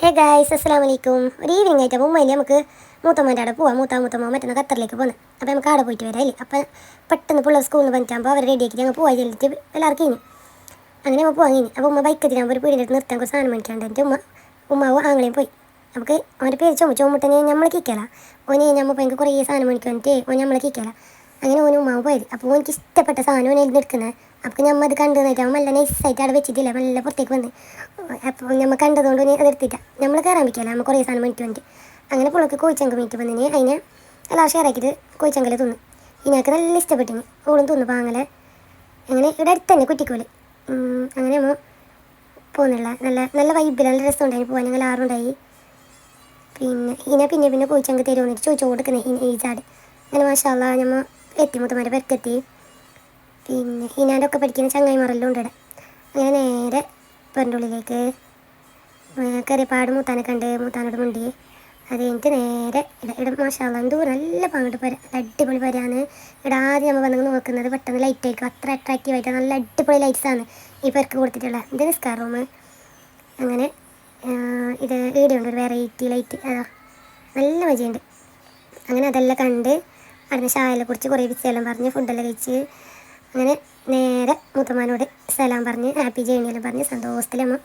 Hey guys, അസ്സലാമു അലൈക്കും. ഒരു ഈവനിങ് ആയിട്ട് അപ്പോൾ ഉമ്മയില്ലേ നമുക്ക് മൂത്തമ്മേൻ്റെ അവിടെ പോവാം. മൂത്തമ്മ മറ്റന്നാൾ ഖത്തറിലേക്ക് പോകുന്നത്. അപ്പോൾ നമുക്ക് അവിടെ പോയിട്ട് വരാം. അപ്പോൾ പെട്ടെന്ന് പിള്ളേർ സ്കൂളിൽ നിന്ന് പറഞ്ഞിട്ടാകുമ്പോൾ അവർ റെഡിയാക്കി ഞങ്ങൾ പോവാൻ ചെല്ലിട്ട് എല്ലാവർക്കും കഴിഞ്ഞു. അങ്ങനെ നമ്മൾ പോകാൻ കഴിഞ്ഞു. അപ്പോൾ ഉമ്മ ബൈക്കെത്തിനാകുമ്പോൾ ഒരു പീടിയുടെ അടുത്ത് നിർത്താൻ കുറച്ച് സാധനം മേടിക്കാണ്ട് എൻ്റെ ഉമ്മാവും ആങ്ങളെയും പോയി. നമുക്ക് അവൻ്റെ പേര് ചുമട്ടനെ നമ്മൾ കിക്കല ഓനെ നമ്മൾ ഭയങ്കര കുറേ സാധനം മേടിക്കാൻ വേണ്ടിയിട്ട് ഓൻ നമ്മളെ കിക്കല. അങ്ങനെ ഓന് ഉമ്മാവ് പോയത്. അപ്പോൾ എനിക്ക് ഇഷ്ടപ്പെട്ട സാധനം ഓനെ എടുക്കുന്നത്. അപ്പോൾ നമ്മൾ അത് കണ്ടു നിന്നിട്ട് നല്ല നൈസായിട്ട് അവിടെ വെച്ചിട്ടില്ല, നല്ല പുറത്തേക്ക് വന്ന്. അപ്പോൾ നമ്മൾ കണ്ടതുകൊണ്ട് അത് എടുത്തിട്ടാണ് നമ്മൾ കയറാൻ പറ്റില്ല. നമ്മൾ കുറേ സാധനം മേടിക്കാൻ വേണ്ടി. അങ്ങനെ പുള്ളക്ക് കോഴിച്ചങ്ക മീറ്റ് വന്നിന് അതിനെ എല്ലാം ഷെയറാക്കിയിട്ട് കോഴിച്ചങ്കൽ തിന്നു. ഇതിനൊക്കെ നല്ല ഇഷ്ടപ്പെട്ടിന്. ഓളും തിന്നു പാങ്ങലെ. അങ്ങനെ ഇവിടെ അടുത്ത് തന്നെ കുറ്റിക്കോല്. അങ്ങനെ നമ്മൾ പോകുന്നുള്ള നല്ല നല്ല വൈബിൽ നല്ല രസമുണ്ടായി പോകാൻ. ഞങ്ങൾ ആറുണ്ടായി. പിന്നെ കോഴിച്ചങ്ക തരുമെന്നിട്ട് ചോദിച്ചു കൊടുക്കുന്നത് ഈ ചാട്. അങ്ങനെ മാഷാ അല്ലാ നമ്മൾ എത്തി, മുത്തമാരെ പെരക്കെത്തി. പിന്നെ ഈനാൻ്റെ ഒക്കെ പഠിക്കുന്ന ചങ്ങായിമാരെല്ലാം ഉണ്ട് ഇവിടെ. അങ്ങനെ നേരെ പെരൻ്റെ ഉള്ളിലേക്ക് കറിയപ്പാട് മൂത്താനെ കണ്ട് മൂത്താനോട് മുണ്ടി. അത് കഴിഞ്ഞിട്ട് നേരെ ഇവിടെ മാഷാ അല്ലാ എന്തോ നല്ല പാങ്ങോട്ട് പര, അടിപൊളി പരയാണ്. ഇവിടെ ആദ്യം നമ്മൾ വന്ന് നോക്കുന്നത് പെട്ടെന്ന് ലൈറ്റ് ആയിരിക്കും. അത്ര അട്രാക്റ്റീവായിട്ട് നല്ല അടിപൊളി ലൈറ്റ്സാണ് ഈ പെരക്ക് കൊടുത്തിട്ടുള്ളത്. ഇത് നിസ്കാർ റൂം. അങ്ങനെ ഇത് ഈടെയുണ്ട് ഒരു വെറൈറ്റി ലൈറ്റ്, അതാ നല്ല മജയുണ്ട്. അങ്ങനെ അതെല്ലാം കണ്ട് അവിടെ ചായയെല്ലാം കുറിച്ച് കുറേ വിസയെല്ലാം പറഞ്ഞ് ഫുഡെല്ലാം കഴിച്ച് അങ്ങനെ നേരെ മൂത്തമ്മാനോട് സലാം പറഞ്ഞ് ഹാപ്പി ജേണിയെല്ലാം പറഞ്ഞ് സന്തോഷത്തിൽ നമ്മൾ